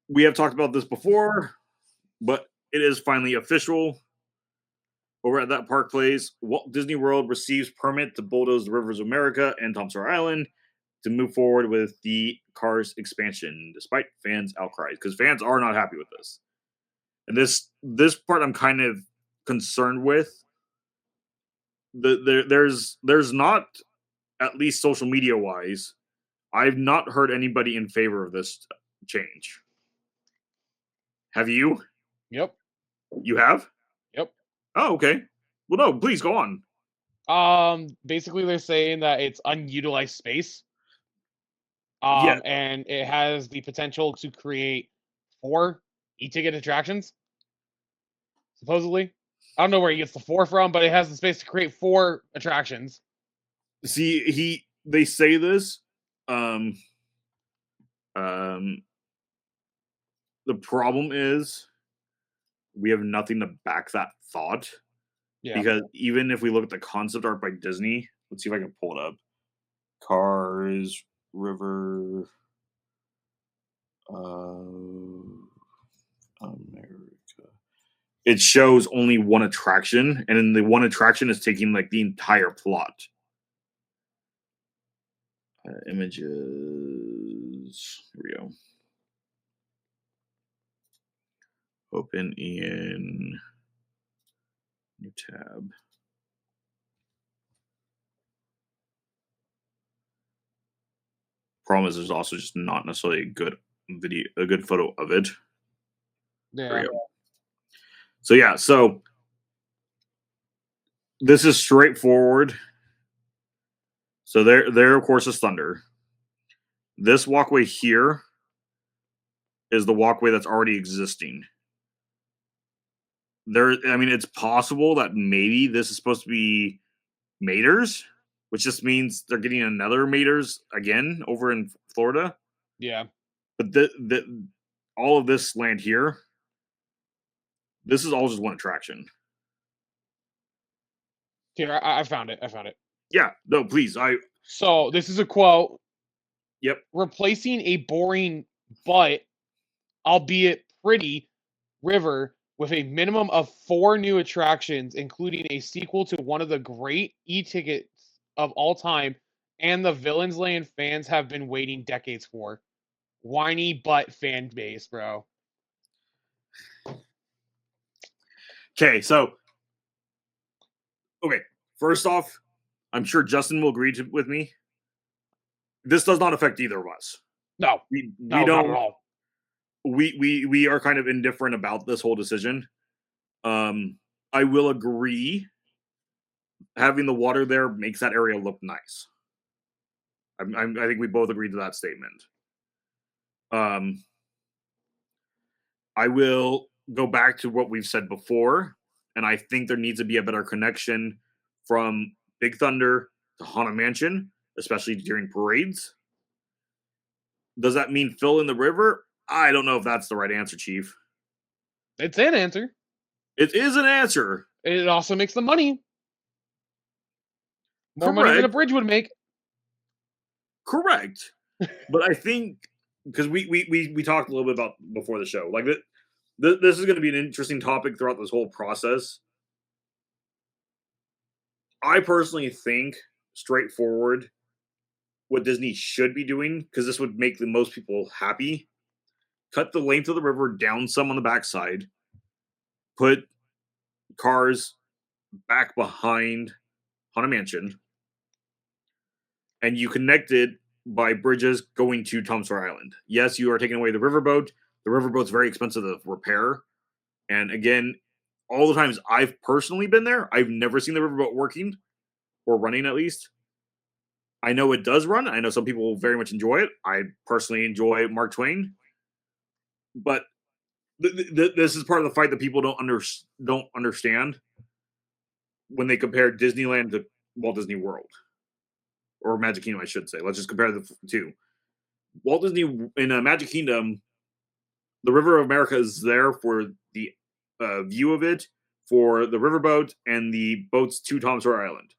we have talked about this before, but it is finally official. Over at that Park Place, Walt Disney World receives permit to bulldoze the Rivers of America and Tom Sawyer Island to move forward with the Cars expansion, despite fans' outcries, because fans are not happy with this. And this part I'm kind of concerned with. There's not, at least social media wise, I've not heard anybody in favor of this change. Have you? Yep. You have? Yep. Oh, okay. Well, no, please go on. Basically they're saying that it's unutilized space. Yeah. And it has the potential to create 4 e-ticket attractions. Supposedly. I don't know where he gets the 4 from, but it has the space to create 4 attractions. See, they say this. Um, um, the problem is we have nothing to back that thought. Yeah. Because even if we look at the concept art by Disney, let's see if I can pull it up. Cars, River, America. It shows only one attraction, and then the one attraction is taking like the entire plot. Images. Here we go. Open in new tab. Problem is, there's also just not necessarily a good photo of it. Yeah. There we go. So yeah, so this is straightforward. So there of course is Thunder. This walkway here is the walkway that's already existing. I mean, it's possible that maybe this is supposed to be Mater's, which just means they're getting another Mater's again over in Florida. Yeah. But all of this land here, this is all just one attraction. Here, I found it. Yeah, no, please. So this is a quote. Yep. Replacing a boring but albeit pretty river with a minimum of 4 new attractions, including a sequel to one of the great e-tickets of all time and the Villains Land fans have been waiting decades for. Whiny butt fan base, bro. Okay, so first off, I'm sure Justin will agree with me. This does not affect either of us. No, we not don't. At all. We are kind of indifferent about this whole decision. I will agree. Having the water there makes that area look nice. I think we both agreed to that statement. I will go back to what we've said before, and I think there needs to be a better connection from Big Thunder to Haunted Mansion, especially during parades. Does that mean fill in the river? I don't know if that's the right answer, Chief. It's an answer. It is an answer. It also makes the money. More Correct. money than a bridge would make. Correct. But I think, because we talked a little bit about before the show, like this is going to be an interesting topic throughout this whole process. I personally think, straightforward, what Disney should be doing, because this would make the most people happy, cut the length of the river down some on the backside, put cars back behind Haunted Mansion, and you connect it by bridges going to Tom Sawyer Island. Yes, you are taking away the riverboat. The riverboat's very expensive to repair. And again, all the times I've personally been there, I've never seen the riverboat working, or running at least. I know it does run. I know some people very much enjoy it. I personally enjoy Mark Twain. But this is part of the fight that people don't understand when they compare Disneyland to Walt Disney World. Or Magic Kingdom, I should say. Let's just compare the two. Walt Disney in Magic Kingdom, the River of America is there for the view of it, for the riverboat, and the boats to Tom Sawyer Island.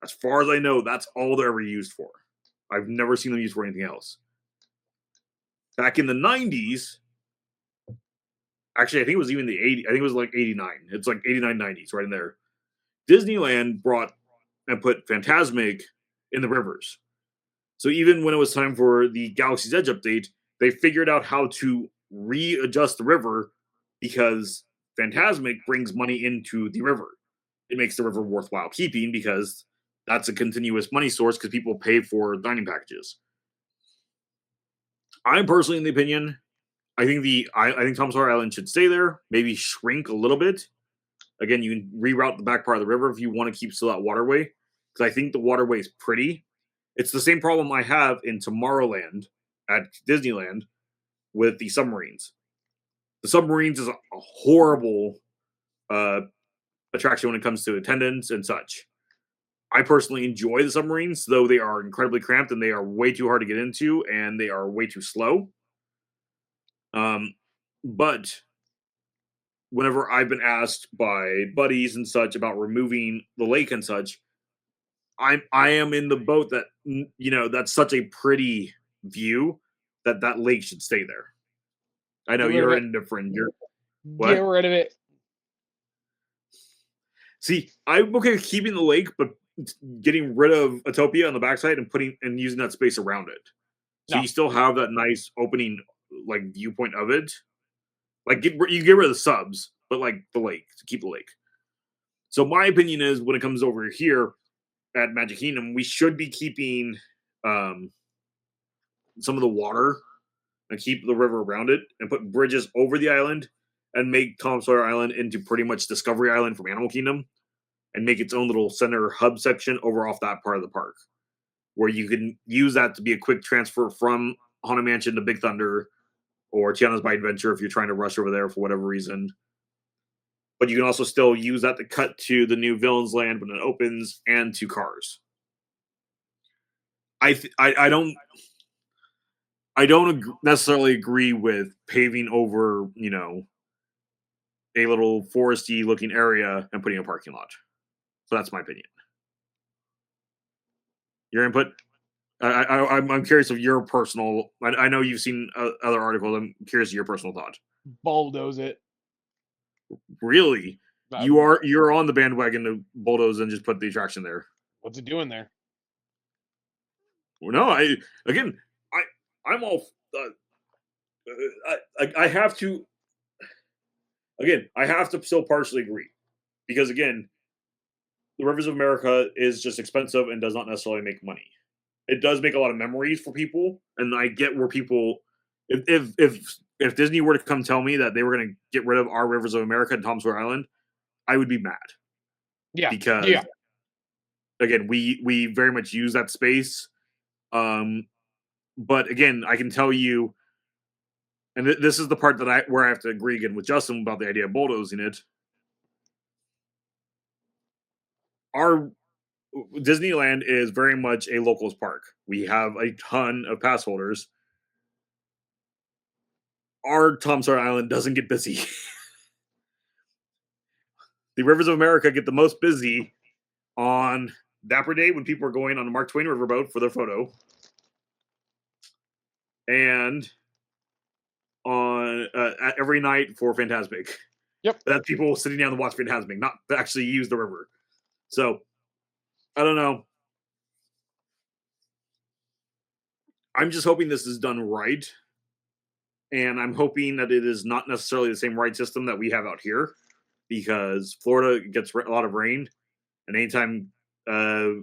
As far as I know, that's all they're ever used for. I've never seen them used for anything else. Back in the 90s, Actually, I think it was even the 80. I think it was like 89. It's like 89, 90s, right in there. Disneyland brought and put Phantasmic in the rivers. So even when it was time for the Galaxy's Edge update, they figured out how to readjust the river because Phantasmic brings money into the river. It makes the river worthwhile keeping because that's a continuous money source because people pay for dining packages. I'm personally in the opinion, I think Tom Sawyer Island should stay there, maybe shrink a little bit. Again, you can reroute the back part of the river if you want to keep still that waterway. Because I think the waterway is pretty. It's the same problem I have in Tomorrowland at Disneyland with the submarines. The submarines is a horrible attraction when it comes to attendance and such. I personally enjoy the submarines, though they are incredibly cramped and they are way too hard to get into and they are way too slow. But whenever I've been asked by buddies and such about removing the lake and such, I am in the boat that that's such a pretty view that lake should stay there. I know Get rid of you're it. indifferent. Get What? rid of it. See, I'm okay with keeping the lake, but getting rid of Atopia on the backside and using that space around it. So No. you still have that nice opening like viewpoint of it. Like you get rid of the subs, but like the lake to keep the lake. So my opinion is when it comes over here at Magic Kingdom, we should be keeping some of the water and keep the river around it and put bridges over the island and make Tom Sawyer Island into pretty much Discovery Island from Animal Kingdom and make its own little center hub section over off that part of the park where you can use that to be a quick transfer from Haunted Mansion to Big Thunder or Tiana's by Adventure if you're trying to rush over there for whatever reason. But you can also still use that to cut to the new Villains Land when it opens and to Cars. I don't necessarily agree with paving over, a little foresty looking area and putting a parking lot. So that's my opinion. Your input? I'm curious of your personal. I know you've seen other articles. I'm curious of your personal thought. Bulldoze it. Really, you're on the bandwagon to bulldoze and just put the attraction there. What's it doing there? No, I'm all. I have to. Again, I have to still partially agree because again, the Rivers of America is just expensive and does not necessarily make money. It does make a lot of memories for people, and I get where people. If Disney were to come tell me that they were going to get rid of our Rivers of America and Tom Sawyer Island, I would be mad. Yeah, because again, we very much use that space. But again, I can tell you, and this is the part that where I have to agree again with Justin about the idea of bulldozing it. Our Disneyland is very much a locals park. We have a ton of pass holders. Our Tom Sawyer Island doesn't get busy. The Rivers of America get the most busy on Dapper Day when people are going on the Mark Twain riverboat for their photo. And on every night for Phantasmic. Yep. That's people sitting down to watch Phantasmic, not to actually use the river. So, I don't know. I'm just hoping this is done right. And I'm hoping that it is not necessarily the same ride system that we have out here. Because Florida gets a lot of rain. And anytime the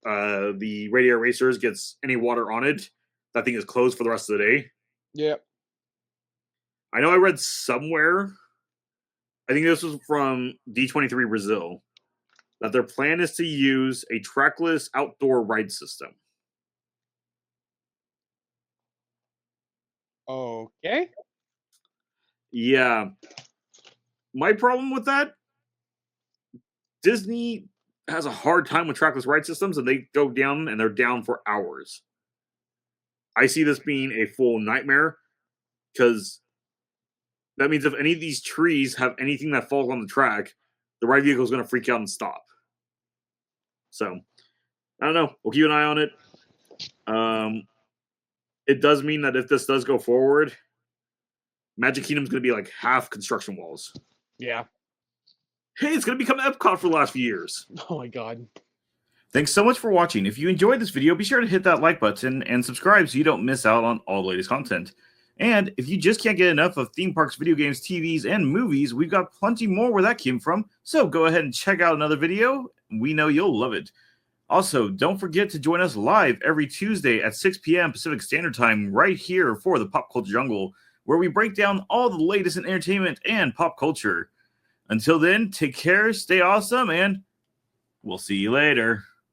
Radiator Racers gets any water on it, that thing is closed for the rest of the day. Yep. I know I read somewhere, I think this was from D23 Brazil, that their plan is to use a trackless outdoor ride system. Okay. Yeah. My problem with that, Disney has a hard time with trackless ride systems and they go down and they're down for hours. I see this being a full nightmare because that means if any of these trees have anything that falls on the track, the ride vehicle is going to freak out and stop. So, I don't know. We'll keep an eye on it. It does mean that if this does go forward, Magic Kingdom's going to be like half construction walls. Yeah. Hey, it's going to become Epcot for the last few years. Oh my god. Thanks so much for watching. If you enjoyed this video, be sure to hit that like button and subscribe so you don't miss out on all the latest content. And if you just can't get enough of theme parks, video games, TVs, and movies, we've got plenty more where that came from. So go ahead and check out another video. We know you'll love it. Also, don't forget to join us live every Tuesday at 6 p.m. Pacific Standard Time right here for the Pop Culture Jungle, where we break down all the latest in entertainment and pop culture. Until then, take care, stay awesome, and we'll see you later.